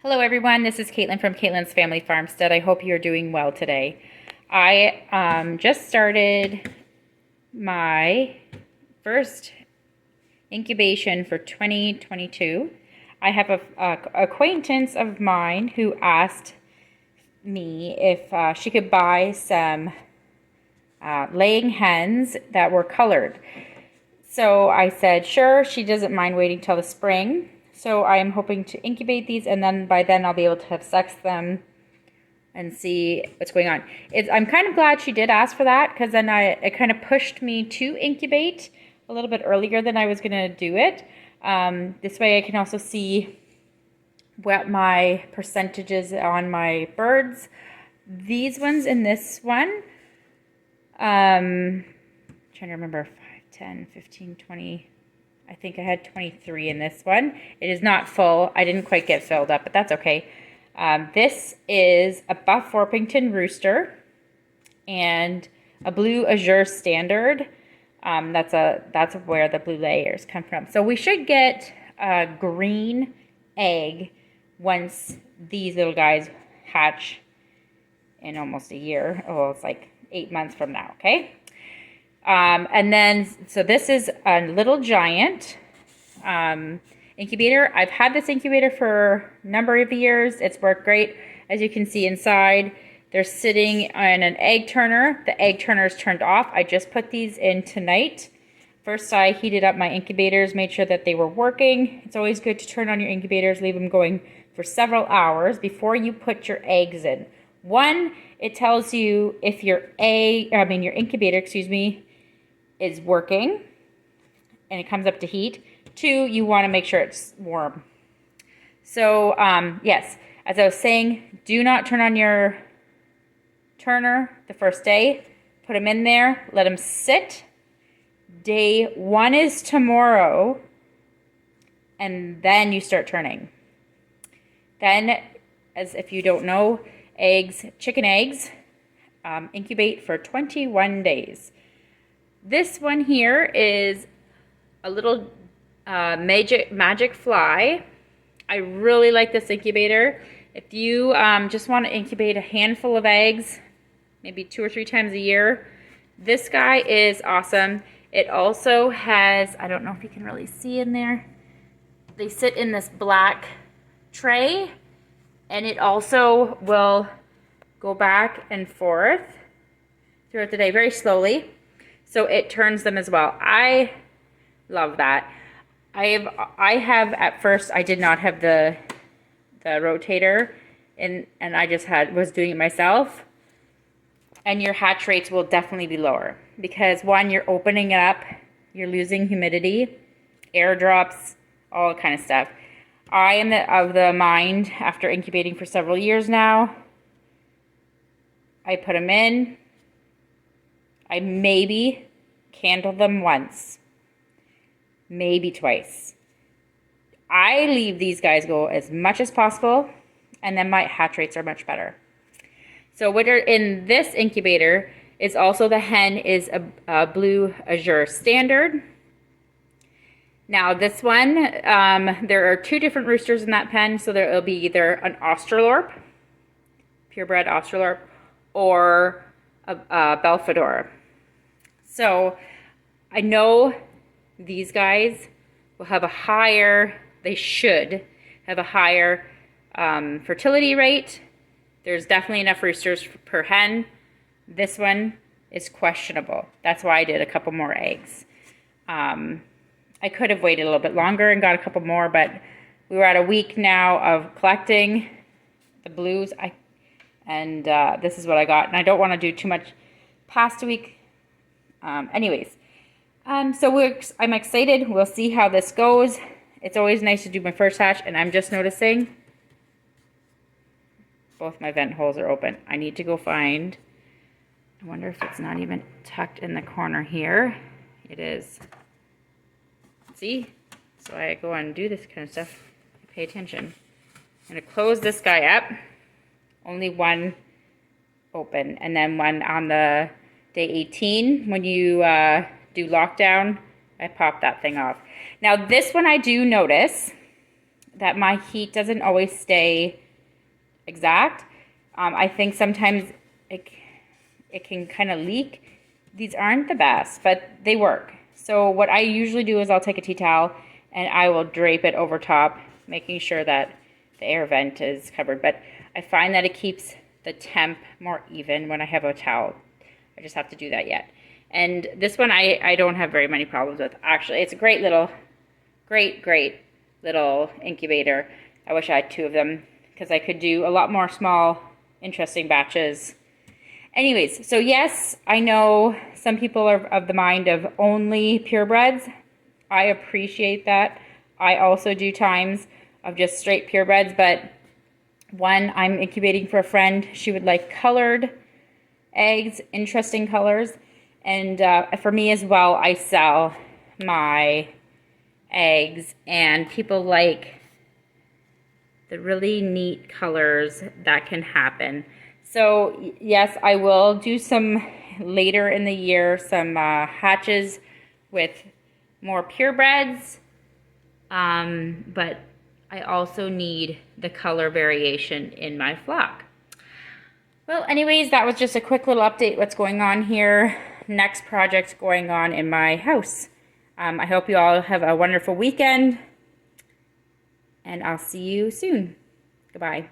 Hello everyone, this is Caitlin from Caitlin's Family Farmstead. I hope you're doing well today. I just started my first incubation for 2022. I have a acquaintance of mine who asked me if she could buy some laying hens that were colored. So I said sure, she doesn't mind waiting till the spring. So I am hoping to incubate these, and then by then I'll be able to have sex them and see what's going on. I'm kind of glad she did ask for that, because then it kind of pushed me to incubate a little bit earlier than I was going to do it. This way I can also see what my percentages on my birds. These ones in this one, trying to remember, 5, 10, 15, 20... I think I had 23 in this one. It is not full. I didn't quite get filled up, but that's okay. This is a Buff Orpington rooster and a blue azure standard. That's where the blue layers come from. So we should get a green egg once these little guys hatch in almost a year. Oh, it's like 8 months from now, okay? And then, so this is a Little Giant incubator. I've had this incubator for a number of years. It's worked great. As you can see inside, they're sitting on an egg turner. The egg turner is turned off. I just put these in tonight. First, I heated up my incubators, made sure that they were working. It's always good to turn on your incubators, leave them going for several hours before you put your eggs in. One, it tells you if your incubator, is working and it comes up to heat. 2, you want to make sure it's warm. So yes, as I was saying, do not turn on your turner the first day. Put them in there, let them sit. Day 1 is tomorrow, and then you start turning. Then, as if you don't know, chicken eggs incubate for 21 days. This one here is a little magic fly. I really like this incubator. If you just want to incubate a handful of eggs, maybe 2 or 3 times a year, this guy is awesome. It also has, I don't know if you can really see in there, they sit in this black tray, and it also will go back and forth throughout the day very slowly. So it turns them as well. I love that. I have at first, I did not have the rotator, and I just was doing it myself. And your hatch rates will definitely be lower because, one, you're opening it up, you're losing humidity, air drops, all kind of stuff. I am of the mind, after incubating for several years now, I put them in. I maybe candle them once, maybe twice. I leave these guys go as much as possible, and then my hatch rates are much better. So what are in this incubator is also, the hen is a blue azure standard. Now this one, there are 2 different roosters in that pen, so there will be either an Australorp, purebred Australorp, or a Belfador. So I know these guys will have they should have a higher fertility rate. There's definitely enough roosters per hen. This one is questionable. That's why I did a couple more eggs. I could have waited a little bit longer and got a couple more, but we were at a week now of collecting the blues. This is what I got, and I don't want to do too much past a week. So I'm excited. We'll see how this goes. It's always nice to do my first hatch, and I'm just noticing both my vent holes are open. I need to go find, I wonder if it's not even tucked in the corner here. It is. See? So I go and do this kind of stuff. Pay attention. I'm going to close this guy up. Only one open, and then one on the day 18 when you do lockdown, I pop that thing off. Now this one I do notice that my heat doesn't always stay exact. I think sometimes it can kind of leak. These aren't the best, but they work. So what I usually do is I'll take a tea towel and I will drape it over top, making sure that the air vent is covered. But I find that it keeps the temp more even when I have a towel. I just have to do that yet. And this one I don't have very many problems with. Actually, it's a great little incubator. I wish I had 2 of them because I could do a lot more small, interesting batches. Anyways, so yes, I know some people are of the mind of only purebreds. I appreciate that. I also do times of just straight purebreds, but one, I'm incubating for a friend. She would like colored eggs, interesting colors. And for me as well, I sell my eggs, and people like the really neat colors that can happen. So yes, I will do some later in the year, some hatches with more purebreds, but I also need the color variation in my flock. Well, anyways, that was just a quick little update what's going on here. Next project going on in my house. I hope you all have a wonderful weekend, and I'll see you soon. Goodbye.